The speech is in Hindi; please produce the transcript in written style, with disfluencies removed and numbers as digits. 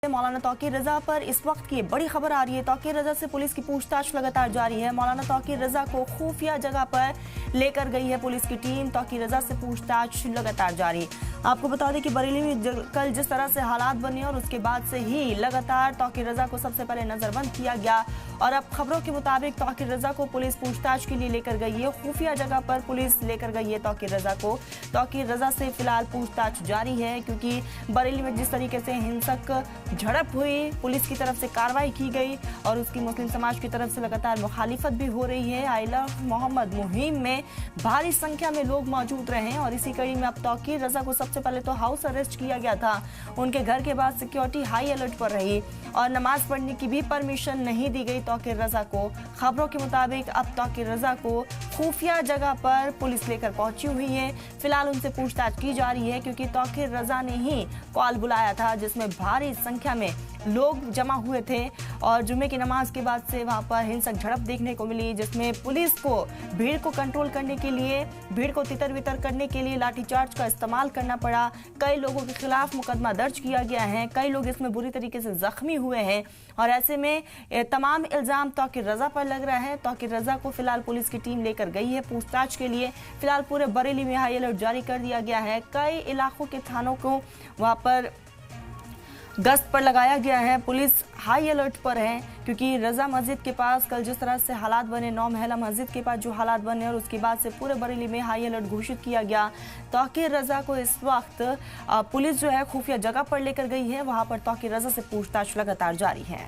मौलाना तौकीर रजा पर इस वक्त की बड़ी खबर आ रही है। तौकीर रजा से पुलिस की पूछताछ लगातार जारी है। मौलाना तौकीर रजा को खुफिया जगह पर लेकर गई है पुलिस की टीम। तौकीर रजा से पूछताछ लगातार जारी। आपको बता दें कि बरेली में कल जिस तरह से हालात बने और उसके बाद से ही लगातार तौकीर रजा को सबसे पहले नजरबंद किया गया और अब खबरों के मुताबिक तौकीर रजा को पुलिस पूछताछ के लिए लेकर गई है। खुफिया जगह पर पुलिस लेकर गई है तौकीर रजा को। तौकीर रजा से फिलहाल पूछताछ जारी है क्योंकि बरेली में जिस तरीके से हिंसक झड़प हुई, पुलिस की तरफ से कार्रवाई की गई और उसकी मुस्लिम समाज की तरफ से लगातार मुखालिफत भी हो रही है। आई लव मोहम्मद मुहिम में भारी संख्या में लोग मौजूद रहे और इसी कड़ी में अब तौकीर रजा को सबसे पहले तो हाउस अरेस्ट किया गया था। उनके घर के बाद सिक्योरिटी हाई अलर्ट पर रही और नमाज पढ़ने की भी परमिशन नहीं दी गई तौकीर रजा को। खबरों के मुताबिक अब तौकीर रजा को खुफिया जगह पर पुलिस लेकर पहुंची हुई है। फिलहाल उनसे पूछताछ की जा रही है क्योंकि तौकीर रजा ने ही कॉल बुलाया था जिसमें भारी संख्या में लोग जमा हुए थे और जुम्मे की नमाज के बाद से वहां पर हिंसक झड़प देखने को मिली, जिसमें पुलिस को भीड़ को कंट्रोल करने के लिए, भीड़ को तितर बितर करने के लिए लाठीचार्ज का इस्तेमाल करना पड़ा। कई लोगों के खिलाफ मुकदमा दर्ज किया गया है, कई लोग इसमें बुरी तरीके से जख्मी हुए हैं और ऐसे में तमाम इल्जाम तौकीर रजा पर लग रहा है। तौकीर रजा को फिलहाल पुलिस की टीम लेकर गई है पूछताछ के लिए। फिलहाल पूरे बरेली में हाई अलर्ट जारी कर दिया गया है। कई इलाकों के थानों को वहां पर गश्त पर लगाया गया है। पुलिस हाई अलर्ट पर है क्योंकि रजा मस्जिद के पास कल जिस तरह से हालात बने, 9 महला मस्जिद के पास जो हालात बने और उसके बाद से पूरे बरेली में हाई अलर्ट घोषित किया गया। तौकीर रजा को इस वक्त पुलिस जो है खुफिया जगह पर लेकर गई है, वहां पर तौकीर रजा से पूछताछ लगातार जारी है।